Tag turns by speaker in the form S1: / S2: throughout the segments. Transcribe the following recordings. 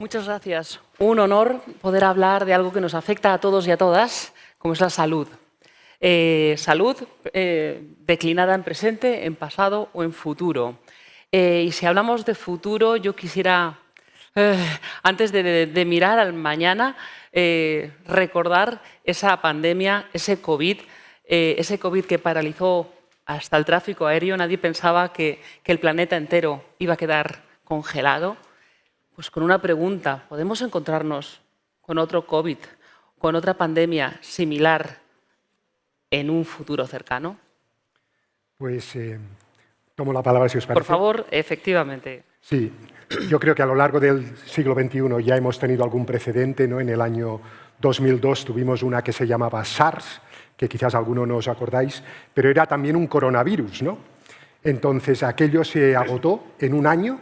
S1: Muchas gracias. Un honor poder hablar de algo que nos afecta a todos y a todas, como es la salud. Salud declinada en presente, en pasado o en futuro. Y si hablamos de futuro, yo quisiera, antes de mirar al mañana, recordar esa pandemia, ese COVID que paralizó hasta el tráfico aéreo. Nadie pensaba que el planeta entero iba a quedar congelado. Pues con una pregunta, ¿podemos encontrarnos con otro COVID, con otra pandemia similar en un futuro cercano?
S2: Pues tomo la palabra si os parece.
S1: Por favor, efectivamente.
S2: Sí, yo creo que a lo largo del siglo XXI ya hemos tenido algún precedente, ¿no? En el año 2002 tuvimos una que se llamaba SARS, que quizás alguno no os acordáis, pero era también un coronavirus, ¿no? Entonces aquello se agotó en un año.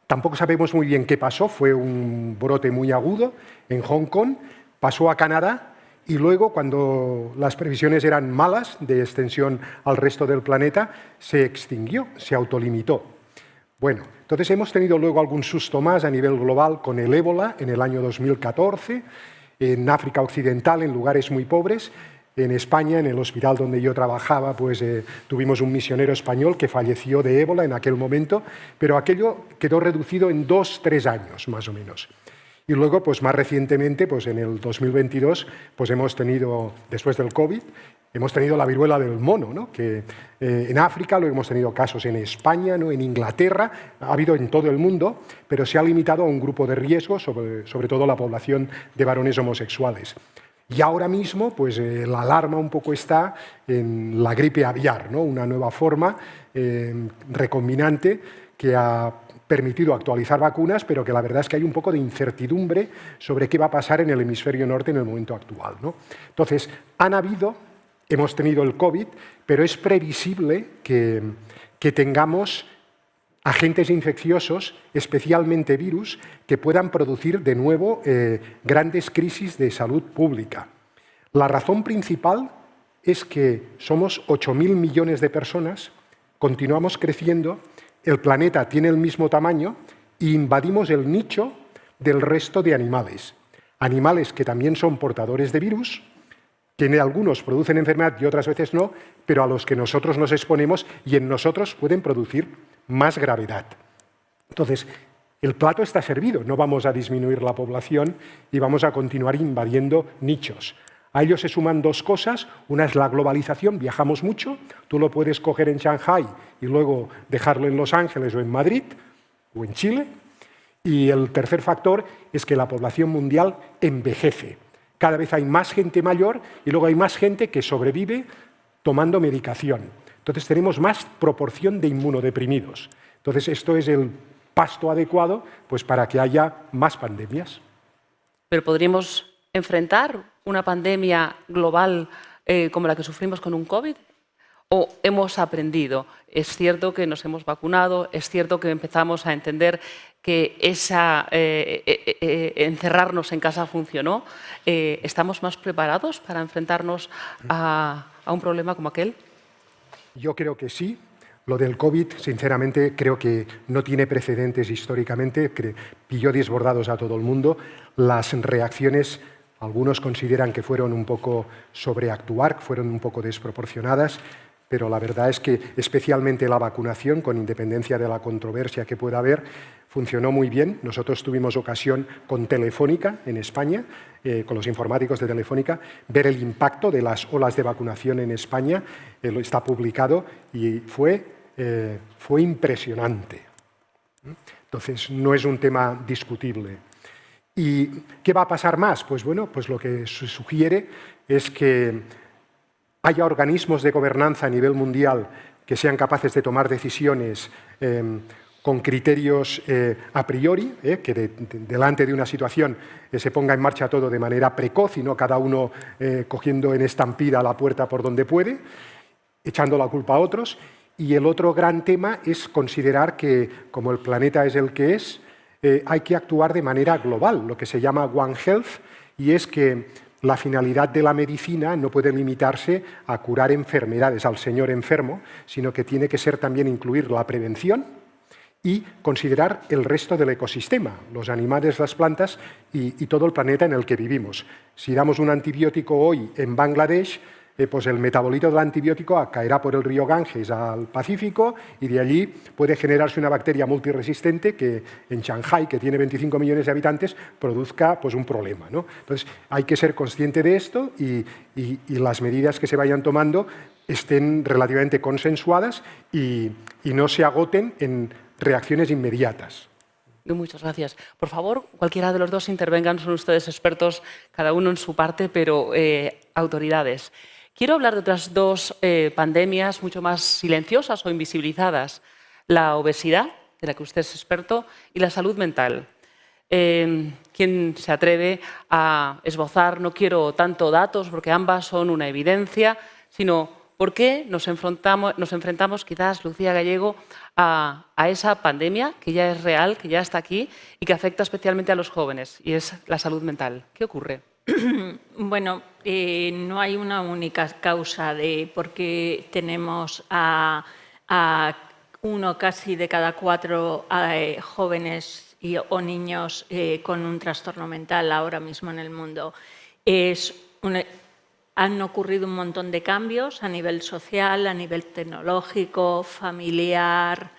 S2: Tampoco sabemos muy bien qué pasó, fue un brote muy agudo en Hong Kong, pasó a Canadá y luego, cuando las previsiones eran malas de extensión al resto del planeta, se extinguió, se autolimitó. Bueno, entonces hemos tenido luego algún susto más a nivel global con el ébola en el año 2014, en África Occidental, en lugares muy pobres. En España, en el hospital donde yo trabajaba, pues tuvimos un misionero español que falleció de ébola en aquel momento, pero aquello quedó reducido en 2-3 años, más o menos. Y luego, pues más recientemente, pues en el 2022, pues hemos tenido, después del COVID, hemos tenido la viruela del mono, ¿no? Que en África, luego hemos tenido casos en España, ¿no? En Inglaterra, ha habido en todo el mundo, pero se ha limitado a un grupo de riesgo, sobre todo la población de varones homosexuales. Y ahora mismo, pues la alarma un poco está en la gripe aviar, ¿no? Una nueva forma recombinante que ha permitido actualizar vacunas, pero que la verdad es que hay un poco de incertidumbre sobre qué va a pasar en el hemisferio norte en el momento actual, ¿no? Entonces, hemos tenido el COVID, pero es previsible que tengamos agentes infecciosos, especialmente virus, que puedan producir de nuevo grandes crisis de salud pública. La razón principal es que somos 8.000 millones de personas, continuamos creciendo, el planeta tiene el mismo tamaño e invadimos el nicho del resto de animales. Animales que también son portadores de virus, que en algunos producen enfermedad y otras veces no, pero a los que nosotros nos exponemos y en nosotros pueden producir más gravedad. Entonces, el plato está servido, no vamos a disminuir la población y vamos a continuar invadiendo nichos. A ello se suman dos cosas, una es la globalización, viajamos mucho, tú lo puedes coger en Shanghái y luego dejarlo en Los Ángeles o en Madrid o en Chile, y el tercer factor es que la población mundial envejece. Cada vez hay más gente mayor y luego hay más gente que sobrevive tomando medicación. Entonces tenemos más proporción de inmunodeprimidos. Entonces esto es el pasto adecuado, pues, para que haya más pandemias.
S1: Pero podríamos enfrentar una pandemia global como la que sufrimos con un COVID. ¿O hemos aprendido? Es cierto que nos hemos vacunado, es cierto que empezamos a entender que encerrarnos en casa funcionó. ¿Estamos más preparados para enfrentarnos a un problema como aquel?
S2: Yo creo que sí. Lo del COVID, sinceramente, creo que no tiene precedentes históricamente, pilló desbordados a todo el mundo. Las reacciones, algunos consideran que fueron un poco sobreactuar, fueron un poco desproporcionadas, pero la verdad es que especialmente la vacunación, con independencia de la controversia que pueda haber, funcionó muy bien. Nosotros tuvimos ocasión con Telefónica en España, con los informáticos de Telefónica, ver el impacto de las olas de vacunación en España. Está publicado y fue impresionante. Entonces, no es un tema discutible. ¿Y qué va a pasar más? Pues bueno, pues lo que se sugiere es que haya organismos de gobernanza a nivel mundial que sean capaces de tomar decisiones con criterios a priori, que delante de una situación se ponga en marcha todo de manera precoz y no cada uno cogiendo en estampida la puerta por donde puede, echando la culpa a otros. Y el otro gran tema es considerar que, como el planeta es el que es, hay que actuar de manera global, lo que se llama One Health, y es que la finalidad de la medicina no puede limitarse a curar enfermedades al señor enfermo, sino que tiene que ser también incluir la prevención y considerar el resto del ecosistema, los animales, las plantas y todo el planeta en el que vivimos. Si damos un antibiótico hoy en Bangladesh, pues el metabolito del antibiótico caerá por el río Ganges al Pacífico y de allí puede generarse una bacteria multiresistente que en Shanghái, que tiene 25 millones de habitantes, produzca pues, un problema, ¿no? Entonces, hay que ser consciente de esto y las medidas que se vayan tomando estén relativamente consensuadas y no se agoten en reacciones inmediatas.
S1: Muchas gracias. Por favor, cualquiera de los dos intervengan, son ustedes expertos, cada uno en su parte, pero autoridades. Quiero hablar de otras dos pandemias mucho más silenciosas o invisibilizadas. La obesidad, de la que usted es experto, y la salud mental. ¿Quién se atreve a esbozar? No quiero tanto datos, porque ambas son una evidencia, sino por qué nos enfrentamos quizás, Lucía Gallego, a esa pandemia que ya es real, que ya está aquí y que afecta especialmente a los jóvenes, y es la salud mental. ¿Qué ocurre?
S3: Bueno, no hay una única causa de por qué tenemos a uno casi de cada 4 jóvenes o niños con un trastorno mental ahora mismo en el mundo. Han ocurrido un montón de cambios a nivel social, a nivel tecnológico, familiar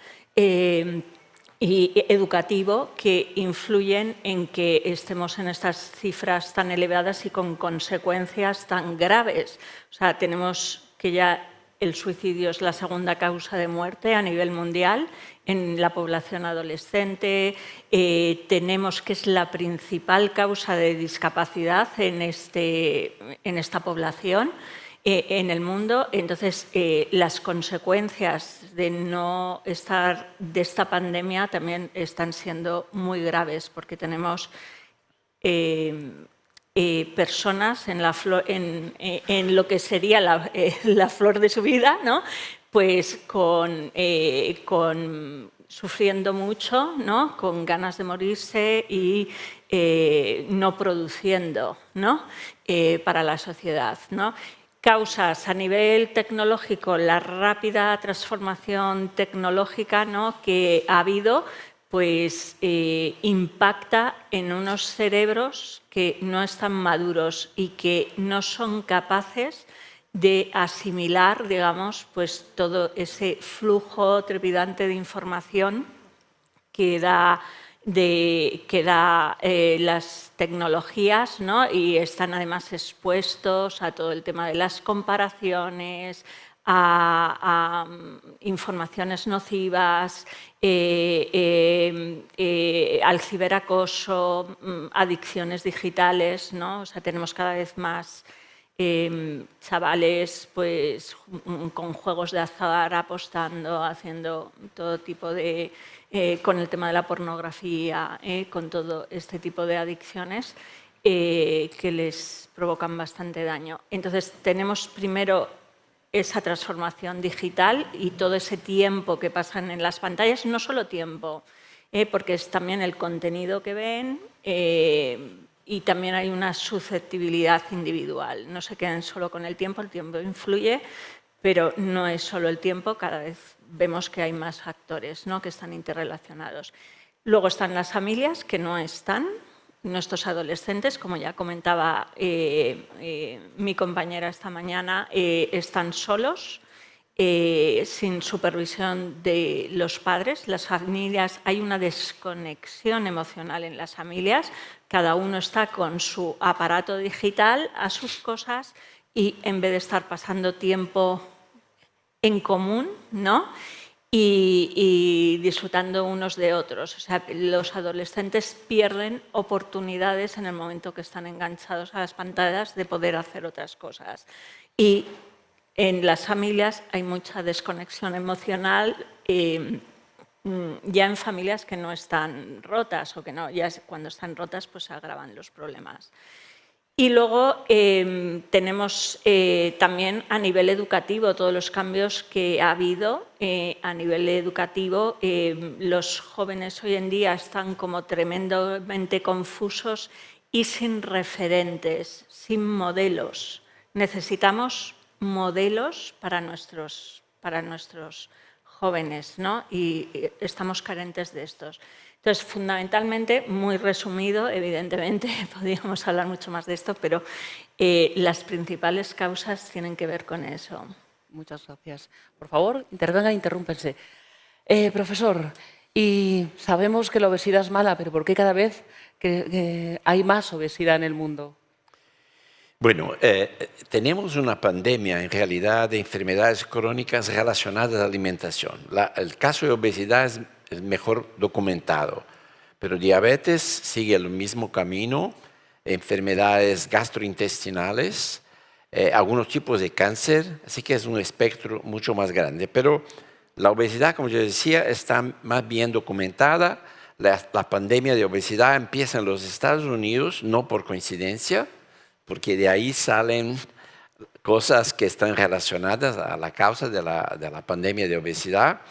S3: y educativo que influyen en que estemos en estas cifras tan elevadas y con consecuencias tan graves. O sea, tenemos que ya el suicidio es la segunda causa de muerte a nivel mundial en la población adolescente. Tenemos que es la principal causa de discapacidad en esta población. En el mundo. Entonces, las consecuencias de no estar de esta pandemia también están siendo muy graves porque tenemos personas en lo que sería la flor de su vida, ¿no? Pues sufriendo mucho, ¿no? Con ganas de morirse y no produciendo, ¿no? Para la sociedad, ¿no? Causas a nivel tecnológico, la rápida transformación tecnológica, ¿no? Que ha habido, pues impacta en unos cerebros que no están maduros y que no son capaces de asimilar, digamos, pues todo ese flujo trepidante de información que da las tecnologías, ¿no? Y están además expuestos a todo el tema de las comparaciones, a informaciones nocivas, al ciberacoso, adicciones digitales, ¿no? O sea, tenemos cada vez más chavales pues, con juegos de azar, apostando, haciendo todo tipo de... con el tema de la pornografía, con todo este tipo de adicciones que les provocan bastante daño. Entonces, tenemos primero esa transformación digital y todo ese tiempo que pasan en las pantallas, no solo tiempo, porque es también el contenido que ven y también hay una susceptibilidad individual. No se queden solo con el tiempo influye, pero no es solo el tiempo, cada vez vemos que hay más factores, ¿no? Que están interrelacionados. Luego están las familias que no están, nuestros adolescentes, como ya comentaba mi compañera esta mañana, están solos, sin supervisión de los padres. Las familias, hay una desconexión emocional en las familias, cada uno está con su aparato digital a sus cosas y en vez de estar pasando tiempo en común, ¿no? Y disfrutando unos de otros. O sea, los adolescentes pierden oportunidades en el momento que están enganchados a las pantallas de poder hacer otras cosas. Y en las familias hay mucha desconexión emocional, ya en familias que no están rotas o que no, ya cuando están rotas pues se agravan los problemas. Y luego tenemos también a nivel educativo todos los cambios que ha habido a nivel educativo. Los jóvenes hoy en día están como tremendamente confusos y sin referentes, sin modelos. Necesitamos modelos para nuestros jóvenes, ¿no? Y estamos carentes de estos. Entonces, fundamentalmente, muy resumido, evidentemente, podríamos hablar mucho más de esto, pero las principales causas tienen que ver con eso.
S1: Muchas gracias. Por favor, intervengan, interrúmpense. Profesor, y sabemos que la obesidad es mala, pero ¿por qué cada vez que hay más obesidad en el mundo?
S4: Bueno, tenemos una pandemia en realidad de enfermedades crónicas relacionadas a la alimentación. El caso de obesidad es mejor documentado, pero diabetes sigue el mismo camino, enfermedades gastrointestinales, algunos tipos de cáncer, así que es un espectro mucho más grande. Pero la obesidad, como yo decía, está más bien documentada. La pandemia de obesidad empieza en los Estados Unidos, no por coincidencia, porque de ahí salen cosas que están relacionadas a la causa de la pandemia de obesidad,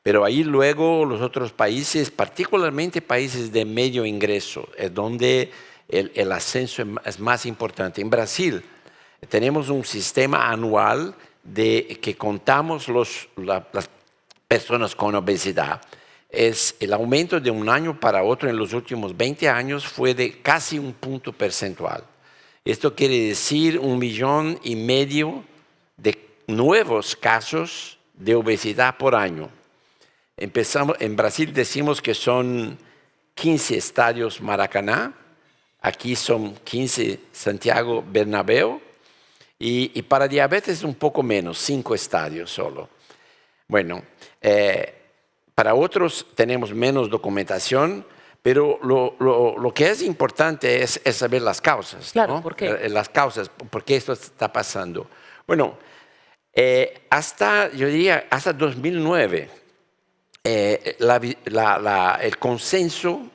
S4: pero ahí luego los otros países, particularmente países de medio ingreso, es donde el ascenso es más importante. En Brasil tenemos un sistema anual que contamos las personas con obesidad. El aumento de un año para otro en los últimos 20 años fue de casi un punto percentual. Esto quiere decir 1,5 millones de nuevos casos de obesidad por año. En Brasil decimos que son 15 estadios Maracaná, aquí son 15 Santiago Bernabéu, y para diabetes un poco menos, 5 estadios solo. Bueno, para otros tenemos menos documentación, pero lo que es importante es saber las causas.
S1: Claro,
S4: ¿no?
S1: ¿por qué?
S4: Las causas, por qué esto está pasando. Bueno, yo diría, hasta 2009, el consenso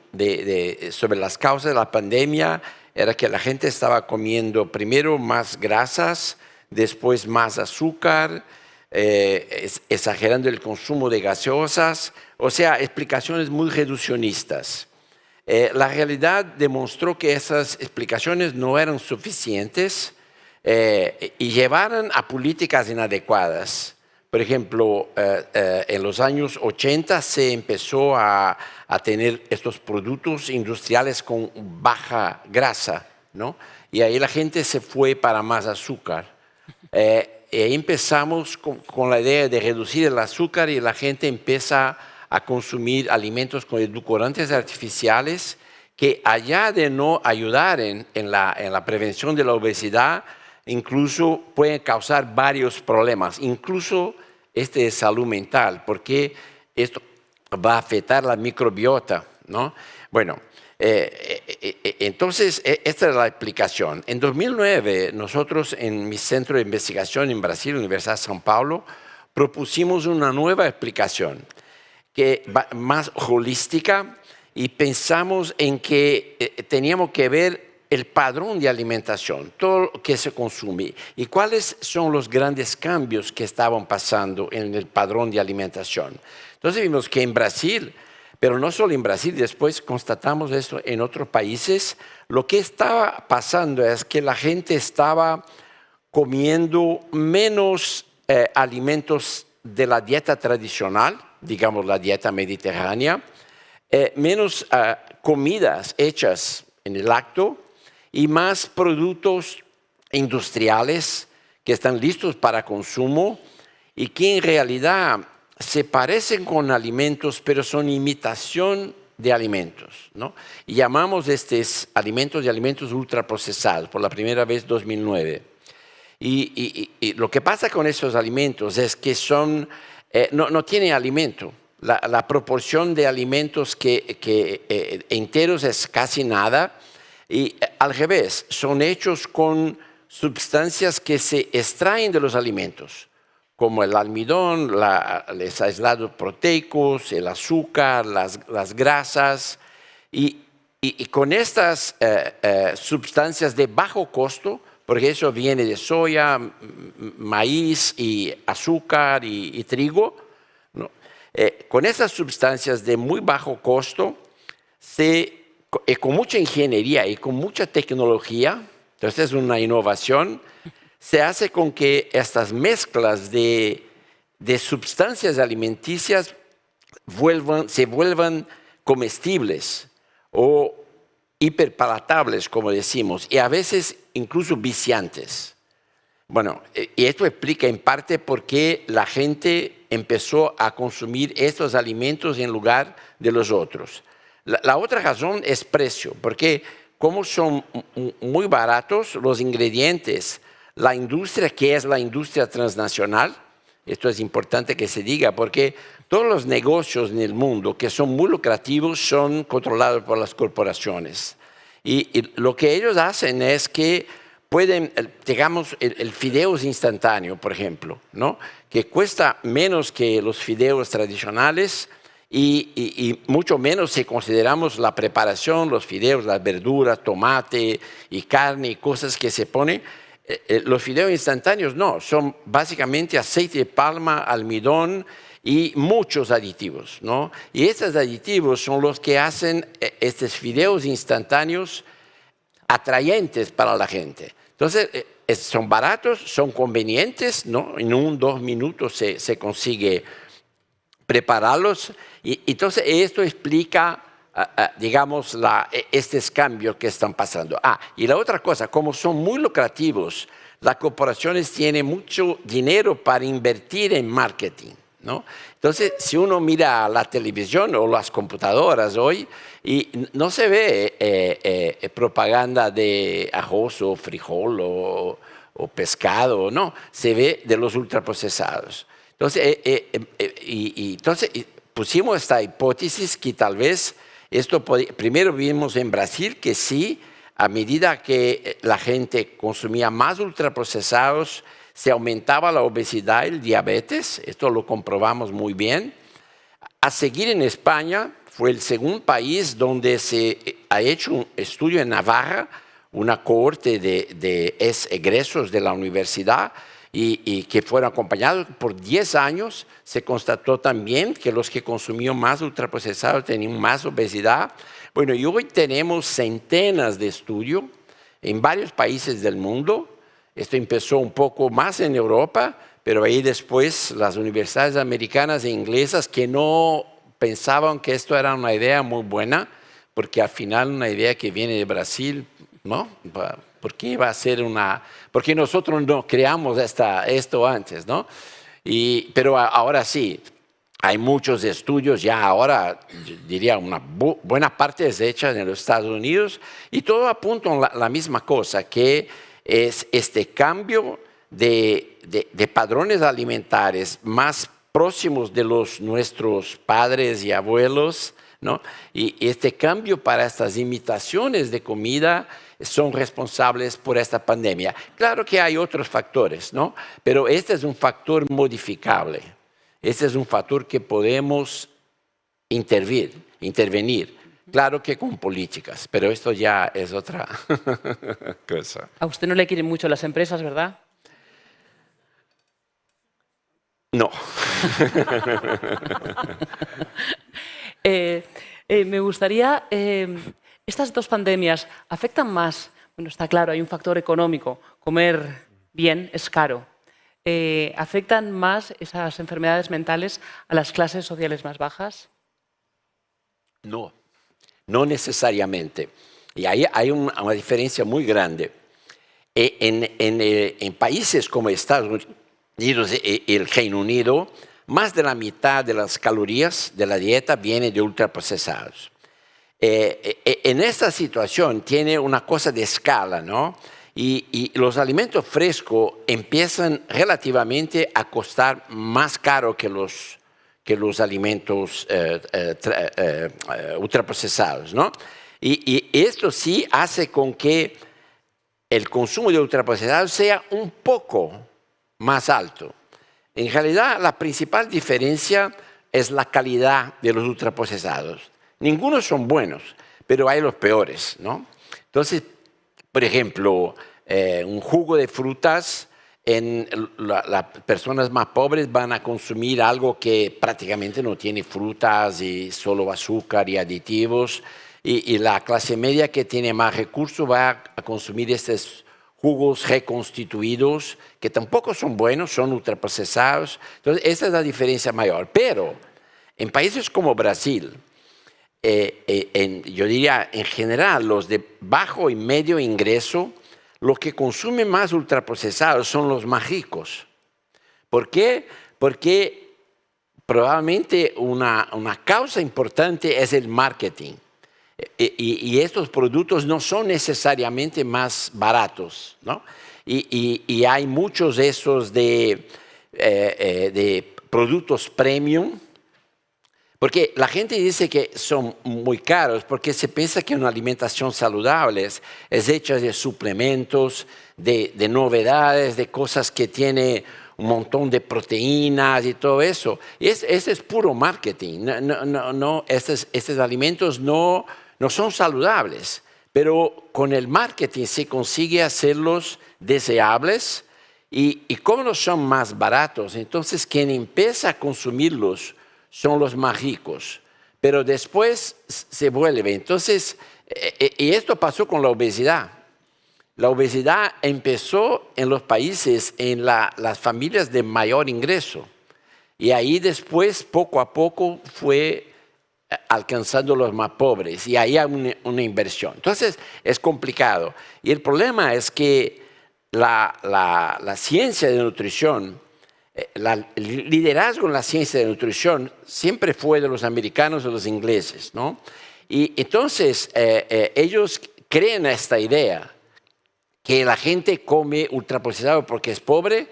S4: sobre las causas de la pandemia era que la gente estaba comiendo primero más grasas, después más azúcar, exagerando el consumo de gaseosas, o sea, explicaciones muy reduccionistas. La realidad demostró que esas explicaciones no eran suficientes y llevaron a políticas inadecuadas. Por ejemplo, en los años 80 se empezó a tener estos productos industriales con baja grasa, ¿no? Y ahí la gente se fue para más azúcar. Y empezamos con la idea de reducir el azúcar y la gente empieza a consumir alimentos con edulcorantes artificiales que, allá de no ayudar en la prevención de la obesidad, incluso pueden causar varios problemas, incluso de salud mental, porque esto va a afectar la microbiota, ¿no? Bueno, entonces esta es la explicación. En 2009, nosotros en mi centro de investigación en Brasil, Universidad de São Paulo, propusimos una nueva explicación que más holística, y pensamos en que teníamos que ver el padrón de alimentación, todo lo que se consume, y cuáles son los grandes cambios que estaban pasando en el padrón de alimentación. Entonces vimos que en Brasil, pero no solo en Brasil, después constatamos esto en otros países, lo que estaba pasando es que la gente estaba comiendo menos alimentos de la dieta tradicional, digamos la dieta mediterránea, menos comidas hechas en el acto y más productos industriales que están listos para consumo y que en realidad se parecen con alimentos, pero son imitación de alimentos, ¿no? Y llamamos estos alimentos de alimentos ultraprocesados por la primera vez en 2009. Y lo que pasa con esos alimentos es que no tienen alimento. La proporción de alimentos enteros es casi nada, y al revés, son hechos con sustancias que se extraen de los alimentos, como el almidón, los aislados proteicos, el azúcar, las grasas, y con estas sustancias de bajo costo, porque eso viene de soya, maíz y azúcar y trigo, ¿no? Con esas sustancias de muy bajo costo, con mucha ingeniería y con mucha tecnología, entonces es una innovación, se hace con que estas mezclas de de sustancias alimenticias se vuelvan comestibles o hiperpalatables, como decimos, y a veces incluso viciantes. Bueno, y esto explica en parte por qué la gente empezó a consumir estos alimentos en lugar de los otros. La otra razón es precio, porque como son muy baratos los ingredientes, la industria, que es la industria transnacional, esto es importante que se diga, porque todos los negocios en el mundo que son muy lucrativos son controlados por las corporaciones. Y lo que ellos hacen es que pueden, digamos, el fideos instantáneo, por ejemplo, ¿no? Que cuesta menos que los fideos tradicionales y mucho menos si consideramos la preparación, los fideos, las verduras, tomate y carne y cosas que se ponen. Los fideos instantáneos no, son básicamente aceite de palma, almidón y muchos aditivos, ¿no? Y estos aditivos son los que hacen estos fideos instantáneos atrayentes para la gente. Entonces, son baratos, son convenientes, ¿no? En 1 o 2 minutos se consigue prepararlos. Y entonces, esto explica, digamos, estos cambios que están pasando. Y la otra cosa, como son muy lucrativos, las corporaciones tienen mucho dinero para invertir en marketing, ¿no? Entonces, si uno mira la televisión o las computadoras hoy, y no se ve propaganda de arroz o frijol o pescado, no, se ve de los ultraprocesados. Entonces, entonces pusimos esta hipótesis que tal vez esto primero vimos en Brasil que sí, a medida que la gente consumía más ultraprocesados, se aumentaba la obesidad y el diabetes, esto lo comprobamos muy bien. A seguir en España, fue el segundo país donde se ha hecho un estudio en Navarra, una cohorte de egresos de la universidad y que fueron acompañados por 10 años. Se constató también que los que consumían más ultraprocesados tenían más obesidad. Bueno, y hoy tenemos centenas de estudios en varios países del mundo. Esto empezó un poco más en Europa, pero ahí después las universidades americanas e inglesas que no pensaban que esto era una idea muy buena, porque al final una idea que viene de Brasil, ¿no? ¿Por qué va a ser porque nosotros no creamos esto antes, ¿no? Pero ahora sí, hay muchos estudios ya ahora, yo diría una buena parte es hecha en los Estados Unidos y todo apunta a la misma cosa, que es este cambio de patrones alimentarios más próximos de nuestros padres y abuelos, ¿no? Y este cambio para estas imitaciones de comida son responsables por esta pandemia. Claro que hay otros factores, ¿no? Pero este es un factor modificable. Este es un factor que podemos intervenir. Claro que con políticas, pero esto ya es otra cosa.
S1: A usted no le quieren mucho las empresas, ¿verdad?
S4: No.
S1: Me gustaría, estas dos pandemias afectan más, bueno, está claro, hay un factor económico, comer bien es caro. ¿Afectan más esas enfermedades mentales a las clases sociales más bajas?
S4: No, no necesariamente. Y ahí hay una diferencia muy grande. En países como Estados Unidos y el Reino Unido, más de la mitad de las calorías de la dieta viene de ultraprocesados. En esta situación tiene una cosa de escala, ¿no? Y los alimentos frescos empiezan relativamente a costar más caro que los alimentos ultraprocesados, ¿no? Y esto sí hace con que el consumo de ultraprocesados sea un poco más alto. En realidad, la principal diferencia es la calidad de los ultraprocesados. Ninguno son buenos, pero hay los peores, ¿no? Entonces, por ejemplo, un jugo de frutas, las personas más pobres van a consumir algo que prácticamente no tiene frutas y solo azúcar y aditivos, y la clase media que tiene más recursos va a consumir estos jugos reconstituidos, que tampoco son buenos, son ultraprocesados. Entonces, esa es la diferencia mayor. Pero en países como Brasil, yo diría en general, los de bajo y medio ingreso, los que consumen más ultraprocesados son los más ricos. ¿Por qué? Porque probablemente una causa importante es el marketing. Y estos productos no son necesariamente más baratos, ¿no? Y hay muchos de esos de productos premium, porque la gente dice que son muy caros porque se piensa que una alimentación saludable es hecha de suplementos, de novedades, de cosas que tiene un montón de proteínas y todo eso. Ese es puro marketing. Estos alimentos no son saludables, pero con el marketing se consigue hacerlos deseables y como no son más baratos, entonces quien empieza a consumirlos son los más ricos, pero después se vuelve. Entonces, y esto pasó con la obesidad. La obesidad empezó en los países, en las familias de mayor ingreso, y ahí después, poco a poco, fue alcanzando los más pobres, y ahí hay una inversión. Entonces, es complicado. Y el problema es que la ciencia de nutrición, el liderazgo en la ciencia de nutrición siempre fue de los americanos y de los ingleses, ¿no? Y entonces, ellos creen esta idea que la gente come ultraprocesado porque es pobre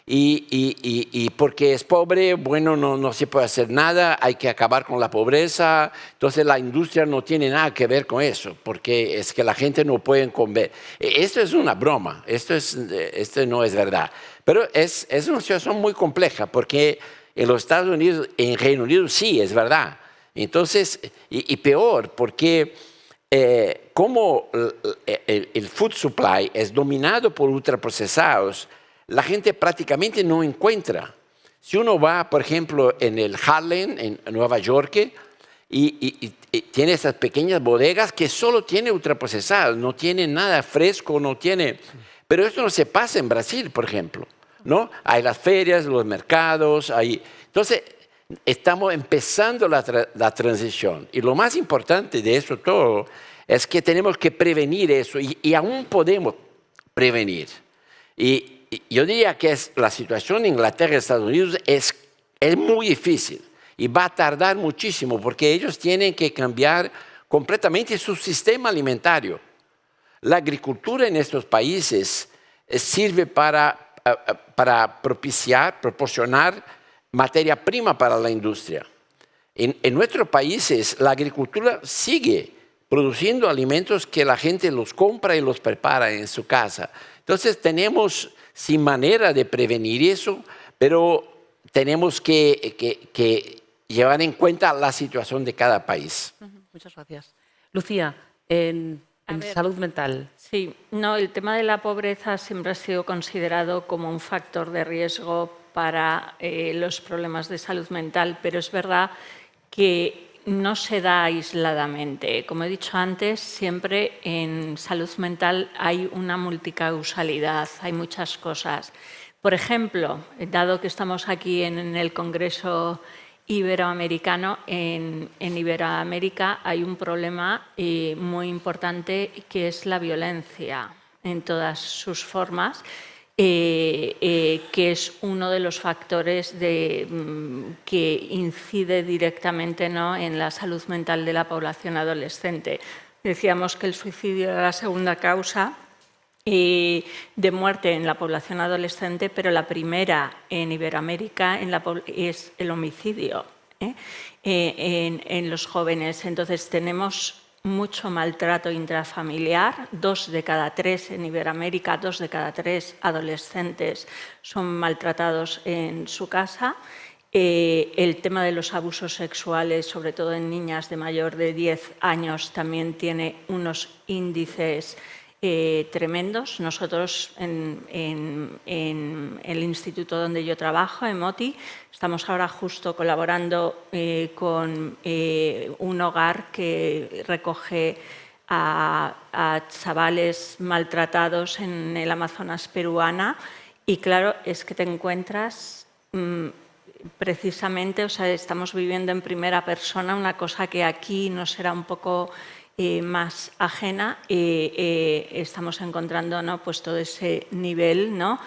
S4: y porque es pobre, bueno, no se puede hacer nada, hay que acabar con la pobreza. Entonces la industria no tiene nada que ver con eso, porque es que la gente no puede comer. Esto es una broma, esto no es verdad. Pero es una situación muy compleja, porque en los Estados Unidos, en Reino Unido sí, es verdad. Entonces, y peor, porque como el food supply es dominado por ultraprocesados, la gente prácticamente no encuentra. Si uno va, por ejemplo, en el Harlem, en Nueva York, y tiene esas pequeñas bodegas que solo tienen ultraprocesados, no tienen nada fresco, no tiene. Pero esto no se pasa en Brasil, por ejemplo, ¿no? Hay las ferias, los mercados, entonces estamos empezando la transición. Y lo más importante de eso todo es que tenemos que prevenir eso, y aún podemos prevenir. Y yo diría que la situación en Inglaterra y Estados Unidos es muy difícil y va a tardar muchísimo porque ellos tienen que cambiar completamente su sistema alimentario. La agricultura en estos países sirve para proporcionar materia prima para la industria. En nuestros países la agricultura sigue produciendo alimentos que la gente los compra y los prepara en su casa. Entonces tenemos sin manera de prevenir eso, pero tenemos que llevar en cuenta la situación de cada país.
S1: Muchas gracias. Lucía, en salud mental.
S3: Sí, no, el tema de la pobreza siempre ha sido considerado como un factor de riesgo para los problemas de salud mental, pero es verdad que no se da aisladamente. Como he dicho antes, siempre en salud mental hay una multicausalidad, hay muchas cosas. Por ejemplo, dado que estamos aquí en el Congreso Iberoamericano, en Iberoamérica hay un problema muy importante que es la violencia en todas sus formas, que es uno de los factores que incide directamente, ¿no?, en la salud mental de la población adolescente. Decíamos que el suicidio era la segunda causa de muerte en la población adolescente, pero la primera en Iberoamérica es el homicidio en los jóvenes. Entonces tenemos mucho maltrato intrafamiliar. 2 de cada 3 en Iberoamérica, 2 de cada 3 adolescentes son maltratados en su casa. El tema de los abusos sexuales, sobre todo en niñas de mayor de 10 años, también tiene unos índices tremendos. Nosotros en el instituto donde yo trabajo, en MOTI, estamos ahora justo colaborando con un hogar que recoge a chavales maltratados en el Amazonas peruana y claro, es que te encuentras precisamente, o sea, estamos viviendo en primera persona una cosa que aquí nos era un poco más ajena, estamos encontrando, ¿no?, pues todo ese nivel, ¿no?,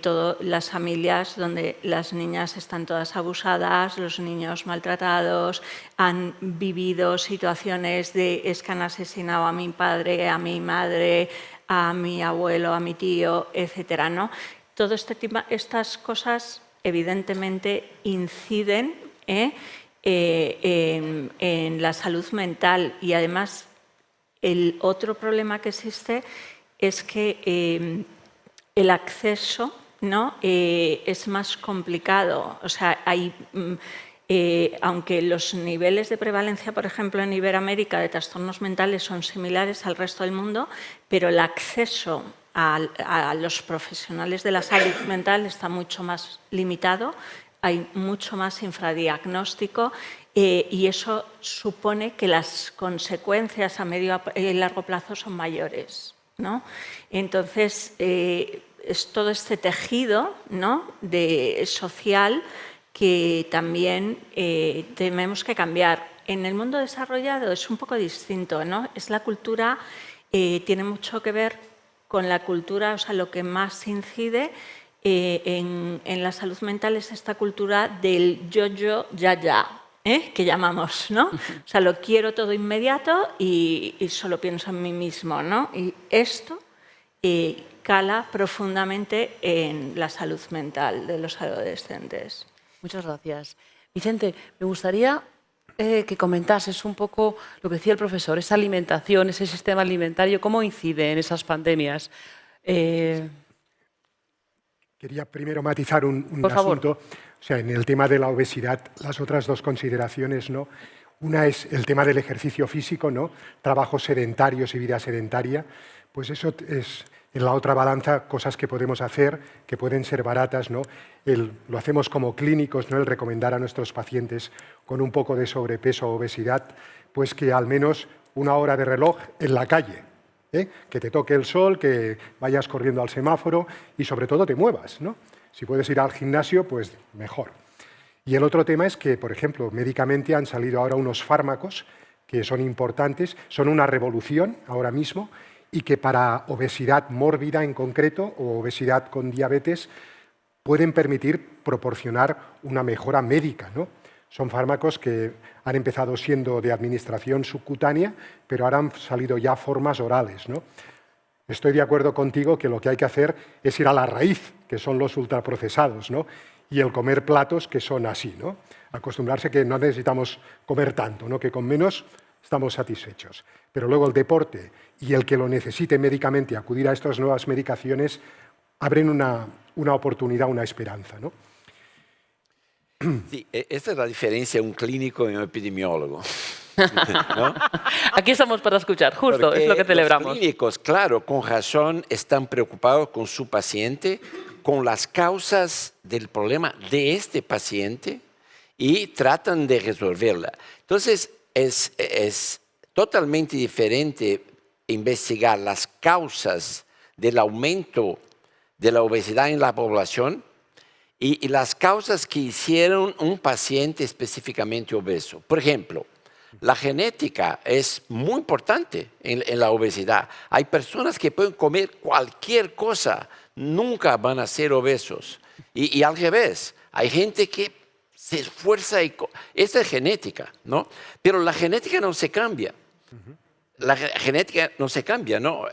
S3: todas las familias donde las niñas están todas abusadas, los niños maltratados, han vivido situaciones de es que han asesinado a mi padre, a mi madre, a mi abuelo, a mi tío, etcétera, ¿no? Todo este tipo, estas cosas evidentemente inciden en la salud mental y además el otro problema que existe es que el acceso, ¿no?, es más complicado. O sea, hay, aunque los niveles de prevalencia, por ejemplo, en Iberoamérica de trastornos mentales son similares al resto del mundo, pero el acceso a los profesionales de la salud mental está mucho más limitado, hay mucho más infradiagnóstico y eso supone que las consecuencias a medio y largo plazo son mayores, ¿no? Entonces, es todo este tejido, ¿no?, social que también tenemos que cambiar. En el mundo desarrollado es un poco distinto, ¿no? Es la cultura, tiene mucho que ver con la cultura, o sea, lo que más incide en la salud mental es esta cultura del yo, ya, que llamamos, ¿no? O sea, lo quiero todo inmediato y solo pienso en mí mismo, ¿no? Y esto cala profundamente en la salud mental de los adolescentes.
S1: Muchas gracias. Vicente, me gustaría que comentases un poco lo que decía el profesor, esa alimentación, ese sistema alimentario, cómo incide en esas pandemias.
S2: Quería primero matizar un
S1: Por favor.
S2: asunto. O sea, en el tema de la obesidad, las otras dos consideraciones, ¿no? Una es el tema del ejercicio físico, ¿no? Trabajos sedentarios y vida sedentaria. Pues eso es, en la otra balanza, cosas que podemos hacer, que pueden ser baratas, ¿no? Lo hacemos como clínicos, ¿no?, el recomendar a nuestros pacientes con un poco de sobrepeso o obesidad, pues que al menos 1 hora de reloj en la calle, que te toque el sol, que vayas corriendo al semáforo y sobre todo te muevas, ¿no? Si puedes ir al gimnasio, pues mejor. Y el otro tema es que, por ejemplo, médicamente han salido ahora unos fármacos que son importantes, son una revolución ahora mismo y que para obesidad mórbida en concreto o obesidad con diabetes pueden permitir proporcionar una mejora médica, ¿no? Son fármacos que han empezado siendo de administración subcutánea, pero ahora han salido ya formas orales, ¿no? Estoy de acuerdo contigo que lo que hay que hacer es ir a la raíz, que son los ultraprocesados, ¿no?, y el comer platos que son así, ¿no? Acostumbrarse que no necesitamos comer tanto, ¿no?, que con menos estamos satisfechos. Pero luego el deporte y el que lo necesite médicamente acudir a estas nuevas medicaciones abren una oportunidad, una esperanza, ¿no?
S4: Sí, esta es la diferencia un clínico y un epidemiólogo. ¿No?
S1: Aquí estamos para escuchar, justo,
S4: Porque
S1: es lo que celebramos.
S4: Los clínicos, claro, con razón, están preocupados con su paciente, con las causas del problema de este paciente y tratan de resolverla. Entonces, es totalmente diferente investigar las causas del aumento de la obesidad en la población y las causas que hicieron un paciente específicamente obeso. Por ejemplo, la genética es muy importante en la obesidad. Hay personas que pueden comer cualquier cosa, nunca van a ser obesos. Y al revés, hay gente que se esfuerza y... Esta es genética, ¿no? Pero la genética no se cambia. La genética no se cambia, ¿no?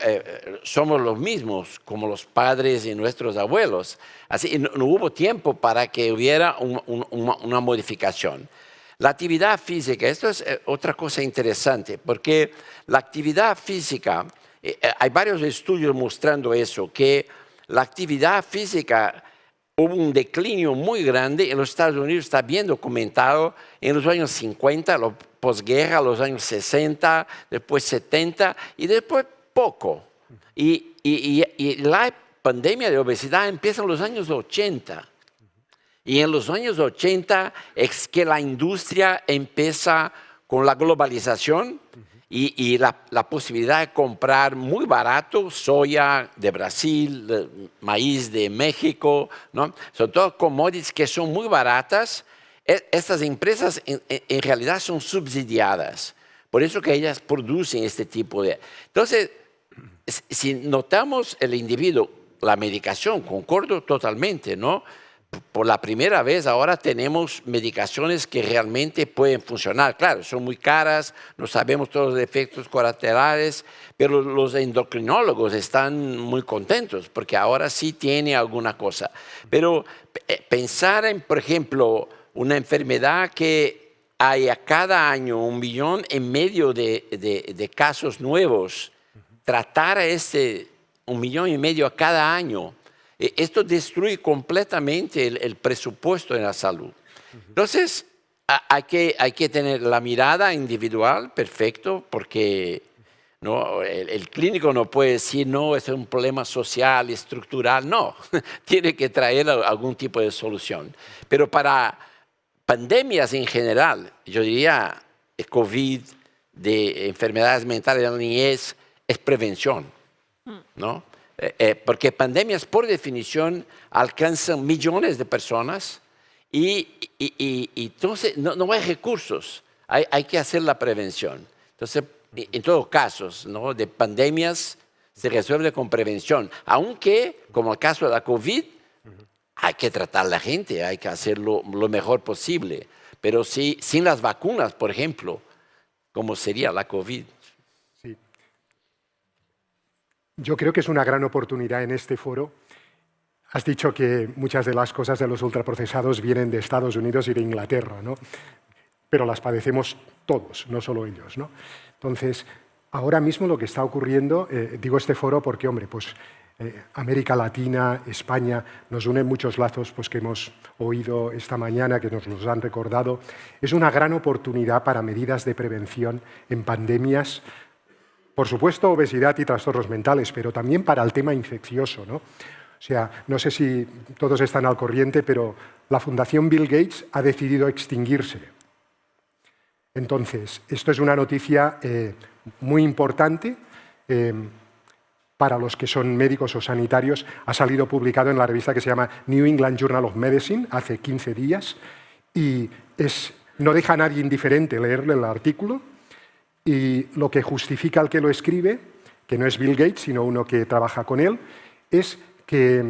S4: Somos los mismos como los padres y nuestros abuelos. Así no hubo tiempo para que hubiera una modificación. La actividad física, esto es otra cosa interesante, porque la actividad física, hay varios estudios mostrando eso, que la actividad física hubo un declinio muy grande en los Estados Unidos, está bien documentado, en los años 50, posguerra, los años 60, después 70 y después poco. Y la pandemia de obesidad empieza en los años 80. Y en los años 80 es que la industria empieza con la globalización y la posibilidad de comprar muy barato soya de Brasil, maíz de México, ¿no? Son todas commodities que son muy baratas. Estas empresas en realidad son subsidiadas. Por eso que ellas producen este tipo de... Entonces, si notamos el individuo, la medicación, concordo totalmente, ¿no? Por la primera vez ahora tenemos medicaciones que realmente pueden funcionar. Claro, son muy caras, no sabemos todos los efectos colaterales, pero los endocrinólogos están muy contentos porque ahora sí tiene alguna cosa. Pero pensar en, por ejemplo, una enfermedad que hay a cada año 1,5 millones de casos nuevos, tratar a 1,5 millones a cada año, esto destruye completamente el presupuesto en la salud. Entonces, hay que tener la mirada individual, perfecto, porque ¿no? El clínico no puede decir, no, es un problema social, estructural, no, tiene que traer algún tipo de solución. Pero para pandemias en general, yo diría, el COVID, de enfermedades mentales de la niñez, es prevención, ¿no? Porque pandemias, por definición, alcanzan millones de personas y entonces no hay recursos. Hay que hacer la prevención. Entonces, en todos casos, ¿no? De pandemias se resuelve con prevención. Aunque, como el caso de la COVID, hay que tratar a la gente, hay que hacerlo lo mejor posible. Pero sin las vacunas, por ejemplo, ¿cómo sería la COVID?
S2: Yo creo que es una gran oportunidad en este foro. Has dicho que muchas de las cosas de los ultraprocesados vienen de Estados Unidos y de Inglaterra, ¿no? Pero las padecemos todos, no solo ellos, ¿no? Entonces, ahora mismo lo que está ocurriendo, digo este foro porque, hombre, pues América Latina, España, nos unen muchos lazos pues, que hemos oído esta mañana, que nos los han recordado. Es una gran oportunidad para medidas de prevención en pandemias. Por supuesto, obesidad y trastornos mentales, pero también para el tema infeccioso, ¿no? O sea, no sé si todos están al corriente, pero la Fundación Bill Gates ha decidido extinguirse. Entonces, esto es una noticia muy importante para los que son médicos o sanitarios. Ha salido publicado en la revista que se llama New England Journal of Medicine hace 15 días y no deja a nadie indiferente leerle el artículo. Y lo que justifica al que lo escribe, que no es Bill Gates, sino uno que trabaja con él, es que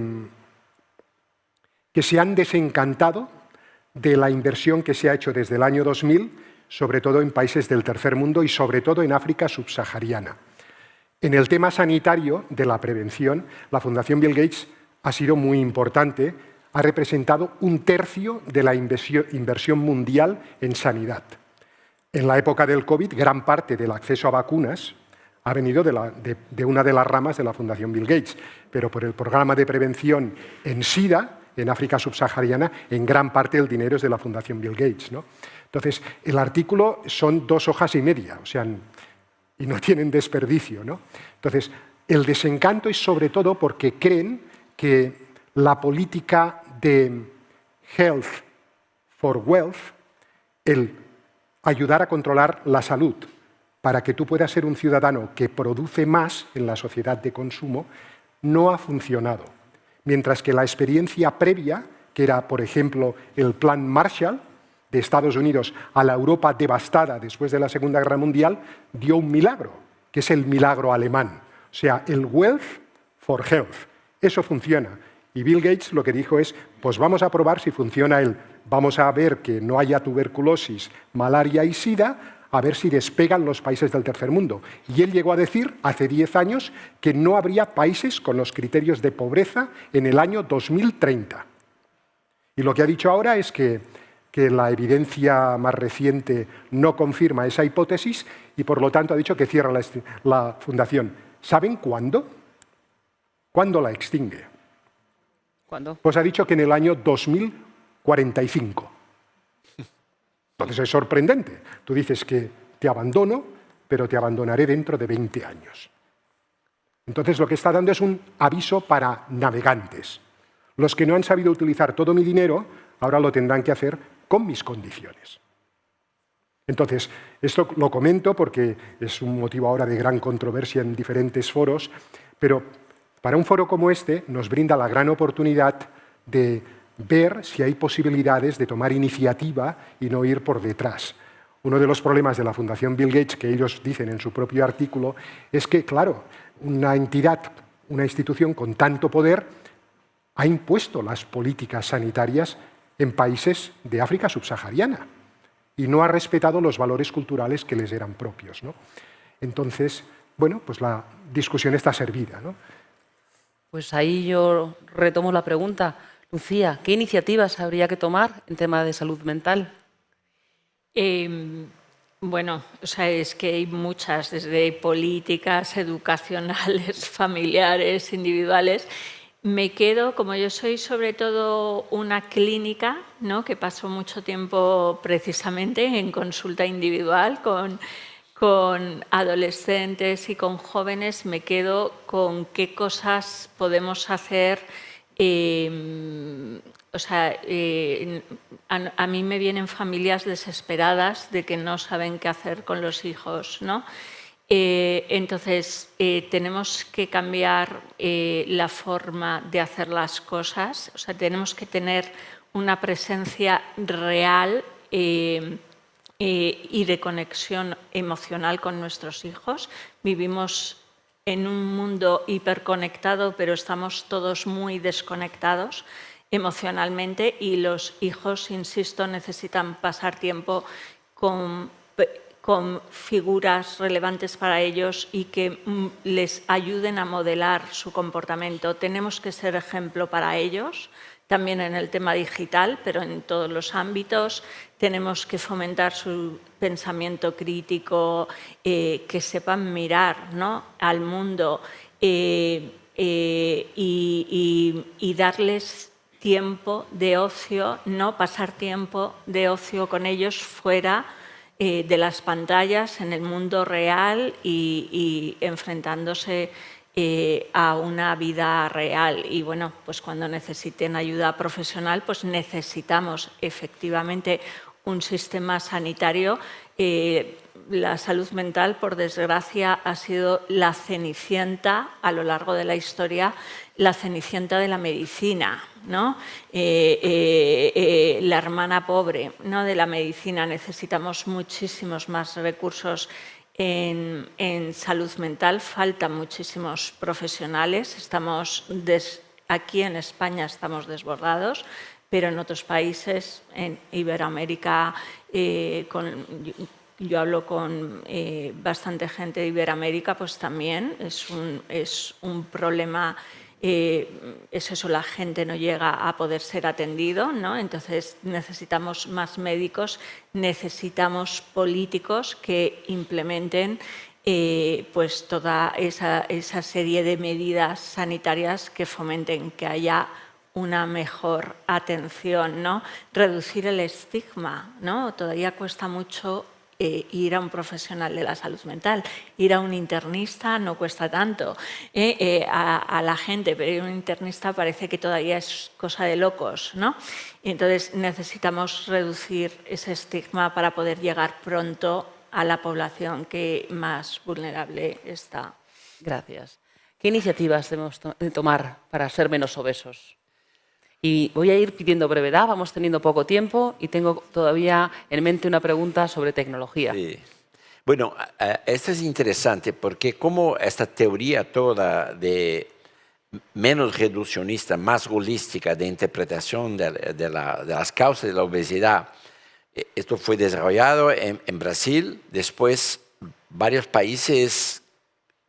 S2: se han desencantado de la inversión que se ha hecho desde el año 2000, sobre todo en países del tercer mundo y sobre todo en África subsahariana. En el tema sanitario de la prevención, la Fundación Bill Gates ha sido muy importante, ha representado 1/3 de la inversión mundial en sanidad. En la época del COVID, gran parte del acceso a vacunas ha venido de una de las ramas de la Fundación Bill Gates, pero por el programa de prevención en SIDA, en África subsahariana, en gran parte el dinero es de la Fundación Bill Gates, ¿no? Entonces, el artículo son 2 hojas y media, o sea, y no tienen desperdicio, ¿no? Entonces, el desencanto es sobre todo porque creen que la política de Health for Wealth, el ayudar a controlar la salud para que tú puedas ser un ciudadano que produce más en la sociedad de consumo, no ha funcionado. Mientras que la experiencia previa, que era, por ejemplo, el Plan Marshall de Estados Unidos a la Europa devastada después de la Segunda Guerra Mundial, dio un milagro, que es el milagro alemán. O sea, el Wealth for Health. Eso funciona. Y Bill Gates lo que dijo es, pues vamos a probar si funciona vamos a ver que no haya tuberculosis, malaria y SIDA, a ver si despegan los países del tercer mundo. Y él llegó a decir, hace 10 años, que no habría países con los criterios de pobreza en el año 2030. Y lo que ha dicho ahora es que la evidencia más reciente no confirma esa hipótesis y, por lo tanto, ha dicho que cierra la fundación. ¿Saben cuándo? ¿Cuándo la extingue?
S1: ¿Cuándo?
S2: Pues ha dicho que en el año 2045. Entonces es sorprendente. Tú dices que te abandono, pero te abandonaré dentro de 20 años. Entonces lo que está dando es un aviso para navegantes. Los que no han sabido utilizar todo mi dinero, ahora lo tendrán que hacer con mis condiciones. Entonces, esto lo comento porque es un motivo ahora de gran controversia en diferentes foros, pero para un foro como este nos brinda la gran oportunidad de ver si hay posibilidades de tomar iniciativa y no ir por detrás. Uno de los problemas de la Fundación Bill Gates, que ellos dicen en su propio artículo, es que, claro, una entidad, una institución con tanto poder ha impuesto las políticas sanitarias en países de África subsahariana y no ha respetado los valores culturales que les eran propios, ¿no? Entonces, bueno, pues la discusión está servida, ¿no?
S1: Pues ahí yo retomo la pregunta. Lucía, ¿qué iniciativas habría que tomar en tema de salud mental?
S3: Bueno, o sea, es que hay muchas, desde políticas, educacionales, familiares, individuales. Me quedo, como yo soy sobre todo una clínica, ¿no?, que paso mucho tiempo precisamente en consulta individual con adolescentes y con jóvenes, me quedo con qué cosas podemos hacer. O sea, a mí me vienen familias desesperadas de que no saben qué hacer con los hijos, ¿no? Entonces, tenemos que cambiar la forma de hacer las cosas, o sea, tenemos que tener una presencia real y de conexión emocional con nuestros hijos. Vivimos en un mundo hiperconectado, pero estamos todos muy desconectados emocionalmente y los hijos, insisto, necesitan pasar tiempo con figuras relevantes para ellos y que les ayuden a modelar su comportamiento. Tenemos que ser ejemplo para ellos, también en el tema digital, pero en todos los ámbitos. Tenemos que fomentar su pensamiento crítico, que sepan mirar, ¿no?, al mundo y darles tiempo de ocio, no pasar tiempo de ocio con ellos fuera de las pantallas, en el mundo real y enfrentándose a una vida real. Y bueno, pues cuando necesiten ayuda profesional, pues necesitamos efectivamente un sistema sanitario. La salud mental, por desgracia, ha sido la cenicienta a lo largo de la historia, la cenicienta de la medicina, ¿no? La hermana pobre, ¿no?, de la medicina. Necesitamos muchísimos más recursos en salud mental, faltan muchísimos profesionales. Aquí en España estamos desbordados, pero en otros países, en Iberoamérica, yo hablo con bastante gente de Iberoamérica, pues también es un problema. Es eso, la gente no llega a poder ser atendido, ¿no? Entonces necesitamos más médicos, necesitamos políticos que implementen pues toda esa serie de medidas sanitarias que fomenten que haya una mejor atención, ¿no? Reducir el estigma, ¿no? Todavía cuesta mucho ir a un profesional de la salud mental. Ir a un internista no cuesta tanto a la gente, pero un internista parece que todavía es cosa de locos, ¿no? Entonces necesitamos reducir ese estigma para poder llegar pronto a la población que más vulnerable está.
S1: Gracias. ¿Qué iniciativas debemos tomar para ser menos obesos? Y voy a ir pidiendo brevedad, vamos teniendo poco tiempo y tengo todavía en mente una pregunta sobre tecnología.
S4: Sí. Bueno, esto es interesante porque como esta teoría toda de menos reduccionista, más holística de interpretación de las causas de la obesidad, esto fue desarrollado en Brasil, después varios países,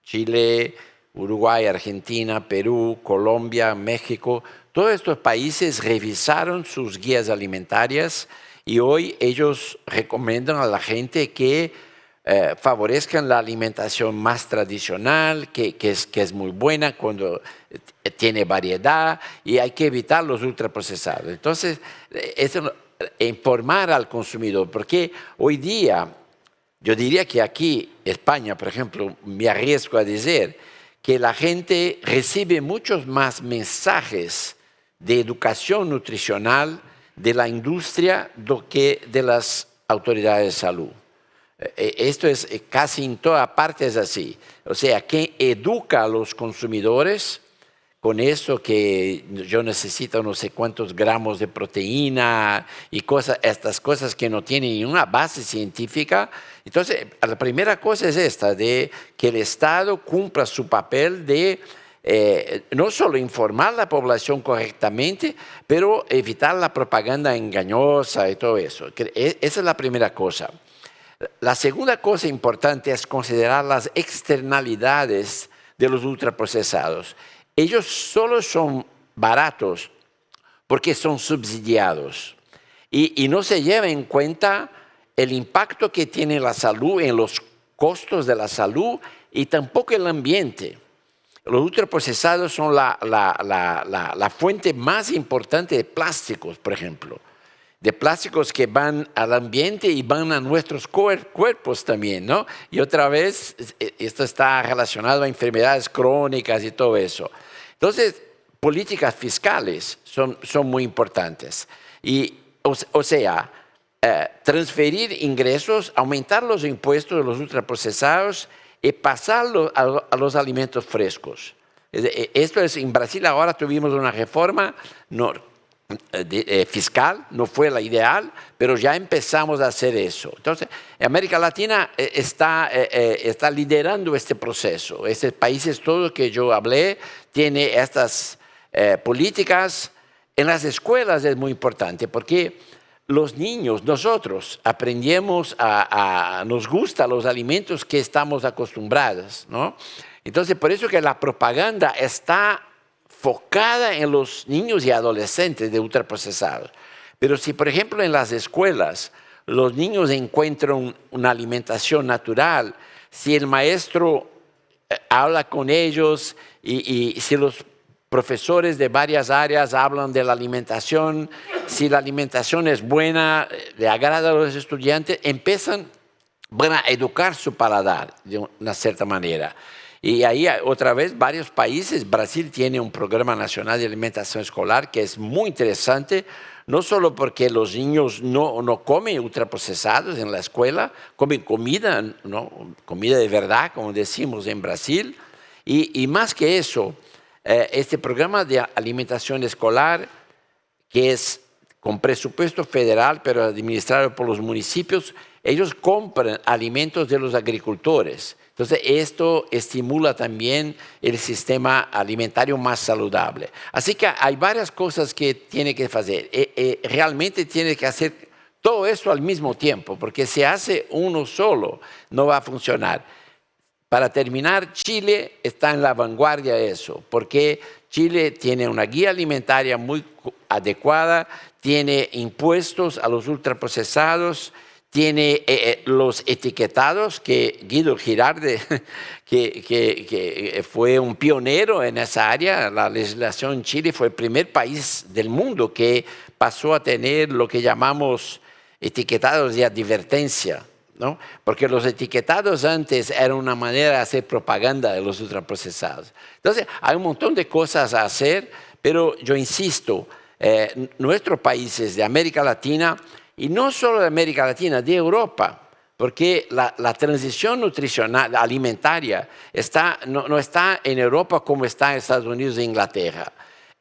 S4: Chile, Uruguay, Argentina, Perú, Colombia, México, todos estos países revisaron sus guías alimentarias y hoy ellos recomiendan a la gente que favorezcan la alimentación más tradicional, que es muy buena cuando tiene variedad y hay que evitar los ultraprocesados. Entonces, eso, informar al consumidor, porque hoy día, yo diría que aquí, España, por ejemplo, me arriesgo a decir que la gente recibe muchos más mensajes de educación nutricional de la industria do que de las autoridades de salud. Esto es casi en toda parte es así. O sea, que educa a los consumidores con eso que yo necesito no sé cuántos gramos de proteína y estas cosas que no tienen ninguna base científica. Entonces, la primera cosa es esta, de que el Estado cumpla su papel de no solo informar a la población correctamente, pero evitar la propaganda engañosa y todo eso. Esa es la primera cosa. La segunda cosa importante es considerar las externalidades de los ultraprocesados. Ellos solo son baratos porque son subsidiados y no se lleva en cuenta el impacto que tiene la salud en los costos de la salud y tampoco el ambiente. Los ultraprocesados son la fuente más importante de plásticos, por ejemplo. De plásticos que van al ambiente y van a nuestros cuerpos también, ¿no? Y otra vez, esto está relacionado a enfermedades crónicas y todo eso. Entonces, políticas fiscales son muy importantes. Y, o sea, transferir ingresos, aumentar los impuestos de los ultraprocesados y pasarlo a los alimentos frescos. Esto es, en Brasil ahora tuvimos una reforma fiscal, no fue la ideal, pero ya empezamos a hacer eso. Entonces, América Latina está liderando este proceso. Estos países todos que yo hablé tienen estas políticas. En las escuelas es muy importante porque los niños, nosotros aprendemos nos gustan los alimentos que estamos acostumbrados, ¿no? Entonces, por eso que la propaganda está focada en los niños y adolescentes de ultraprocesados. Pero si, por ejemplo, en las escuelas los niños encuentran una alimentación natural, si el maestro habla con ellos y si los profesores de varias áreas hablan de la alimentación, si la alimentación es buena, le agrada a los estudiantes, van a educar su paladar de una cierta manera. Y ahí otra vez varios países, Brasil tiene un programa nacional de alimentación escolar que es muy interesante, no solo porque los niños no comen ultraprocesados en la escuela, comen comida, ¿no? Comida de verdad, como decimos en Brasil, y más que eso, este programa de alimentación escolar, que es con presupuesto federal, pero administrado por los municipios, ellos compran alimentos de los agricultores. Entonces, esto estimula también el sistema alimentario más saludable. Así que hay varias cosas que tiene que hacer. Realmente tiene que hacer todo eso al mismo tiempo, porque si hace uno solo, no va a funcionar. Para terminar, Chile está en la vanguardia de eso, porque Chile tiene una guía alimentaria muy adecuada, tiene impuestos a los ultraprocesados, tiene los etiquetados que Guido Girardi, que fue un pionero en esa área, la legislación en Chile fue el primer país del mundo que pasó a tener lo que llamamos etiquetados de advertencia, ¿no? Porque los etiquetados antes eran una manera de hacer propaganda de los ultraprocesados. Entonces, hay un montón de cosas a hacer, pero yo insisto, nuestros países de América Latina, y no solo de América Latina, de Europa, porque la transición nutricional, alimentaria, no está en Europa como está en Estados Unidos e Inglaterra.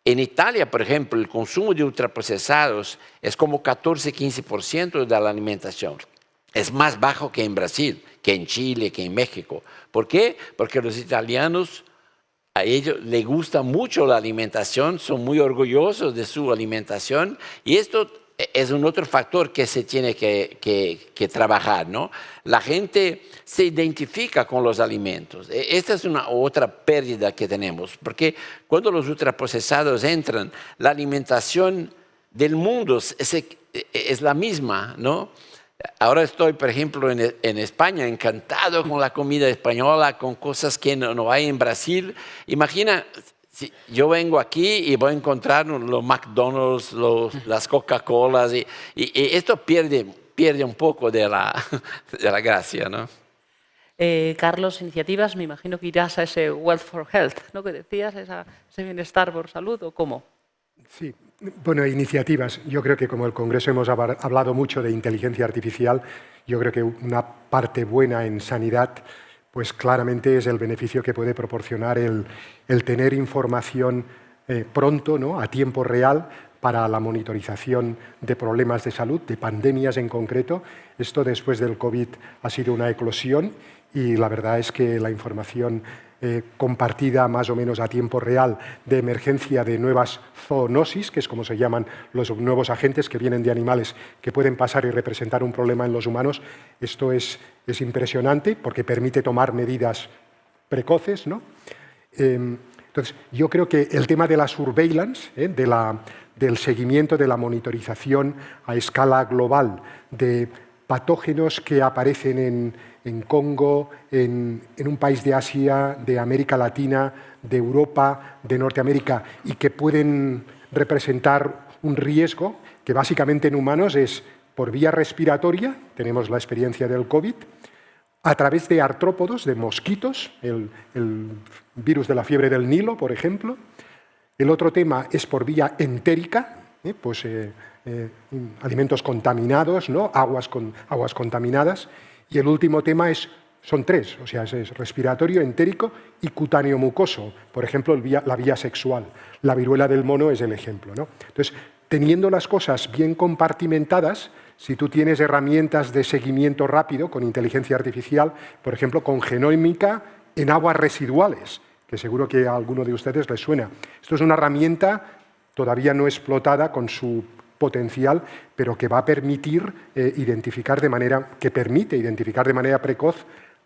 S4: En Italia, por ejemplo, el consumo de ultraprocesados es como 14-15% de la alimentación. Es más bajo que en Brasil, que en Chile, que en México. ¿Por qué? Porque los italianos, a ellos les gusta mucho la alimentación, son muy orgullosos de su alimentación y esto es un otro factor que se tiene que trabajar, ¿no? La gente se identifica con los alimentos. Esta es una otra pérdida que tenemos, porque cuando los ultraprocesados entran, la alimentación del mundo es la misma, ¿no? Ahora estoy, por ejemplo, en España, encantado con la comida española, con cosas que no hay en Brasil. Imagina, si yo vengo aquí y voy a encontrar los McDonald's, las Coca-Colas, y esto pierde un poco de la gracia, ¿no?
S1: Carlos, iniciativas, me imagino que irás a ese Wealth for Health, ¿no? Que decías, ese bienestar por salud, ¿o cómo?
S2: Sí, bueno, iniciativas. Yo creo que como el Congreso hemos hablado mucho de inteligencia artificial, yo creo que una parte buena en sanidad, pues claramente es el beneficio que puede proporcionar el tener información pronto, ¿no?, a tiempo real, para la monitorización de problemas de salud, de pandemias en concreto. Esto después del COVID ha sido una eclosión y la verdad es que la información compartida más o menos a tiempo real de emergencia de nuevas zoonosis, que es como se llaman los nuevos agentes que vienen de animales que pueden pasar y representar un problema en los humanos, esto es impresionante porque permite tomar medidas precoces, ¿no? Entonces, yo creo que el tema de la surveillance, del seguimiento, de la monitorización a escala global de patógenos que aparecen en Congo, en un país de Asia, de América Latina, de Europa, de Norteamérica, y que pueden representar un riesgo que básicamente en humanos es por vía respiratoria, tenemos la experiencia del COVID, a través de artrópodos, de mosquitos, el virus de la fiebre del Nilo, por ejemplo. El otro tema es por vía entérica, alimentos contaminados, ¿no?, aguas contaminadas. Y el último tema son tres, o sea, es respiratorio, entérico y cutáneo mucoso. Por ejemplo, la vía sexual. La viruela del mono es el ejemplo, ¿no? Entonces, teniendo las cosas bien compartimentadas, si tú tienes herramientas de seguimiento rápido con inteligencia artificial, por ejemplo, con genómica en aguas residuales, que seguro que a alguno de ustedes les suena. Esto es una herramienta todavía no explotada con su potencial, pero que va a permitir permite identificar de manera precoz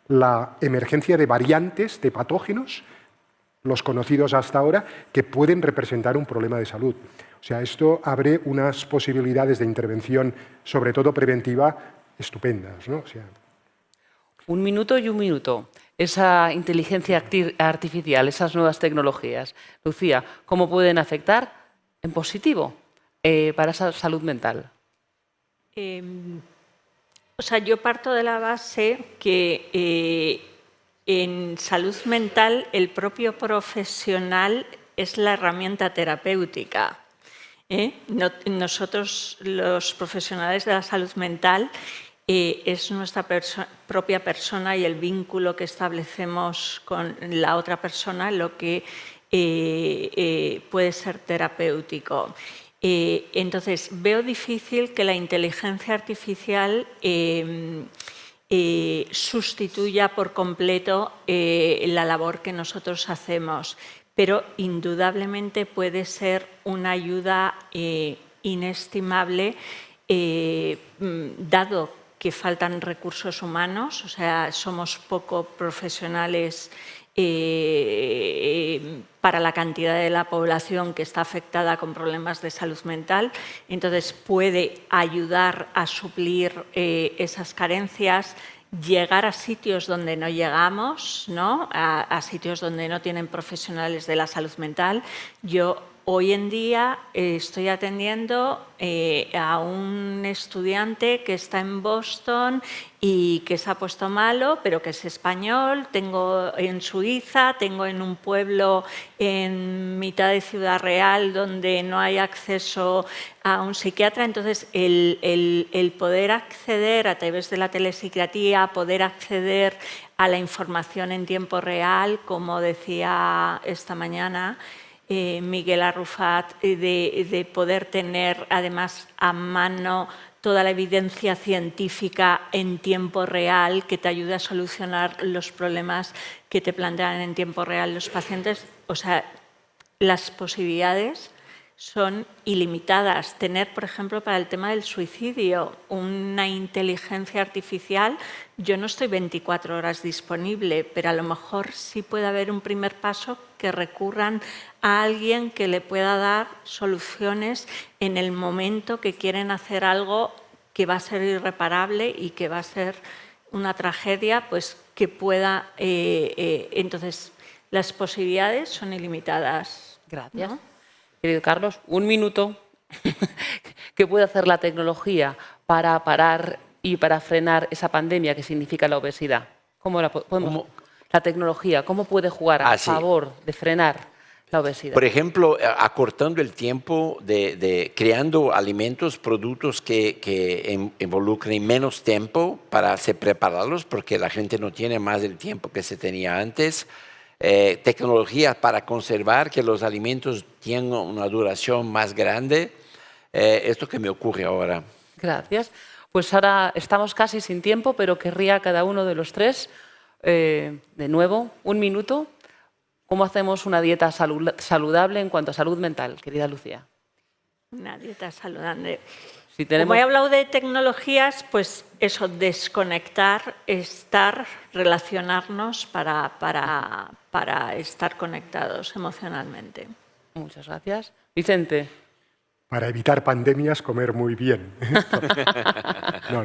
S2: la emergencia de variantes de patógenos, los conocidos hasta ahora, que pueden representar un problema de salud. O sea, esto abre unas posibilidades de intervención, sobre todo preventiva, estupendas, ¿no? O sea,
S1: 1 minuto y 1 minuto. Esa inteligencia artificial, esas nuevas tecnologías, Lucía, ¿cómo pueden afectar en positivo para esa salud mental?
S3: Yo parto de la base que en salud mental el propio profesional es la herramienta terapéutica. Nosotros, los profesionales de la salud mental, es nuestra propia persona y el vínculo que establecemos con la otra persona lo que puede ser terapéutico. Entonces, veo difícil que la inteligencia artificial sustituya por completo la labor que nosotros hacemos, pero indudablemente puede ser una ayuda inestimable, dado que faltan recursos humanos, o sea, somos poco profesionales para la cantidad de la población que está afectada con problemas de salud mental. Entonces, puede ayudar a suplir esas carencias, llegar a sitios donde no llegamos, ¿no?, a sitios donde no tienen profesionales de la salud mental. Yo hoy en día estoy atendiendo a un estudiante que está en Boston y que se ha puesto malo, pero que es español. Tengo en Suiza, tengo en un pueblo en mitad de Ciudad Real donde no hay acceso a un psiquiatra. Entonces, el poder acceder a través de la telepsiquiatría, poder acceder a la información en tiempo real, como decía esta mañana Miguel Arrufat, de poder tener además a mano toda la evidencia científica en tiempo real que te ayude a solucionar los problemas que te plantean en tiempo real los pacientes. O sea, las posibilidades son ilimitadas. Tener, por ejemplo, para el tema del suicidio, una inteligencia artificial, yo no estoy 24 horas disponible, pero a lo mejor sí puede haber un primer paso que recurran a alguien que le pueda dar soluciones en el momento que quieren hacer algo que va a ser irreparable y que va a ser una tragedia, pues que pueda... entonces, las posibilidades son ilimitadas.
S1: Gracias.
S3: ¿No?
S1: Querido Carlos, 1 minuto. ¿Qué puede hacer la tecnología para parar y para frenar esa pandemia que significa la obesidad? La tecnología, ¿cómo puede jugar a favor de frenar La obesidad.
S4: Por ejemplo, acortando el tiempo de creando alimentos, productos que involucren menos tiempo para prepararlos, porque la gente no tiene más el tiempo que se tenía antes. Tecnologías para conservar que los alimentos tengan una duración más grande. Esto que me ocurre ahora.
S1: Gracias. Pues ahora estamos casi sin tiempo, pero querría a cada uno de los tres, de nuevo, 1 minuto. ¿Cómo hacemos una dieta saludable en cuanto a salud mental, querida Lucía?
S3: Una dieta saludable.
S1: Si tenemos...
S3: Como he hablado de tecnologías, pues eso, desconectar, estar, relacionarnos para estar conectados emocionalmente.
S1: Muchas gracias. Vicente.
S2: Para evitar pandemias, comer muy bien. No,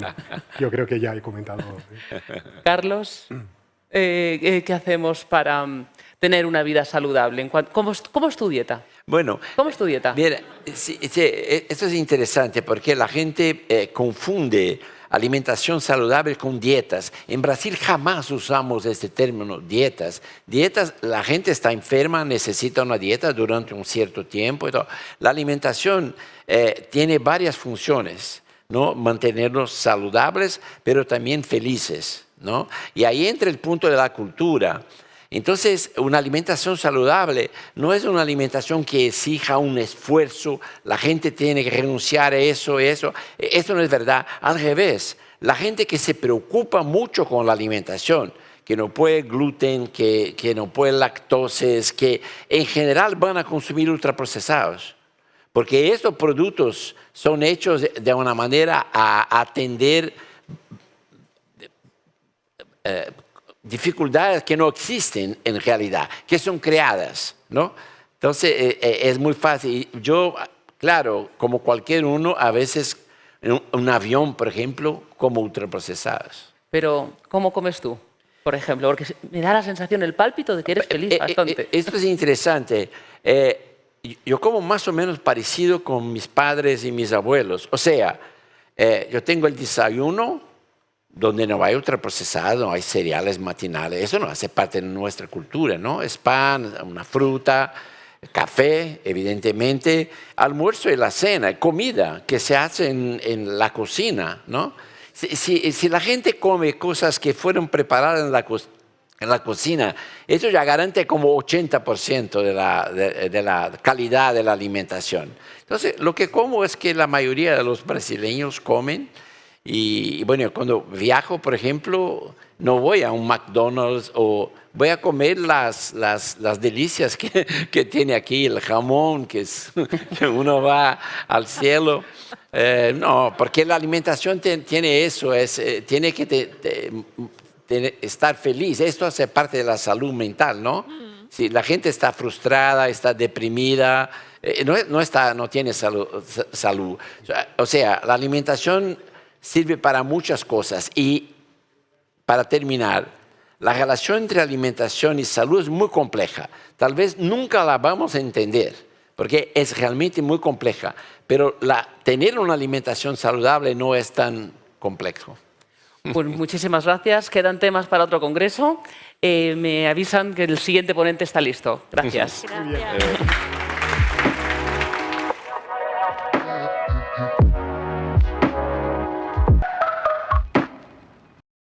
S2: yo creo que ya he comentado.
S1: Carlos, ¿qué hacemos para tener una vida saludable? ¿Cómo es tu dieta?
S4: Bueno,
S1: ¿Cómo es tu dieta?
S4: mira, sí, esto es interesante porque la gente confunde alimentación saludable con dietas. En Brasil jamás usamos este término, dietas. Dietas, la gente está enferma, necesita una dieta durante un cierto tiempo. Y todo. La alimentación tiene varias funciones, ¿no? Mantenernos saludables, pero también felices, ¿no? Y ahí entra el punto de la cultura. Entonces, una alimentación saludable no es una alimentación que exija un esfuerzo, la gente tiene que renunciar a eso, eso. Esto no es verdad. Al revés, la gente que se preocupa mucho con la alimentación, que no puede gluten, que no puede lactosas, que en general van a consumir ultraprocesados. Porque estos productos son hechos de una manera a atender dificultades que no existen en realidad, que son creadas, ¿no? Entonces, es muy fácil. Yo, claro, como cualquier uno, a veces en un avión, por ejemplo, como ultraprocesados.
S1: Pero, ¿cómo comes tú, por ejemplo? Porque me da la sensación, el pálpito de que eres feliz bastante.
S4: Esto es interesante. Yo como más o menos parecido con mis padres y mis abuelos. O sea, yo tengo el desayuno, donde no hay ultraprocesado, no hay cereales matinales. Eso no hace parte de nuestra cultura, ¿no? Es pan, una fruta, café, evidentemente, almuerzo y la cena, comida que se hace en la cocina, ¿no? Si la gente come cosas que fueron preparadas en la cocina, eso ya garante como 80% de la calidad de la alimentación. Entonces, lo que como es que la mayoría de los brasileños comen. Y bueno, cuando viajo, por ejemplo, no voy a un McDonald's o voy a comer las delicias que tiene aquí, el jamón, que uno va al cielo. No, porque la alimentación tiene eso, tiene que estar feliz. Esto hace parte de la salud mental, ¿no? Si la gente está frustrada, está deprimida, no tiene salud. O sea, la alimentación sirve para muchas cosas. Y para terminar, la relación entre alimentación y salud es muy compleja. Tal vez nunca la vamos a entender, porque es realmente muy compleja. Pero tener una alimentación saludable no es tan complejo.
S1: Pues muchísimas gracias. Quedan temas para otro congreso. Me avisan que el siguiente ponente está listo. Gracias.
S3: Gracias.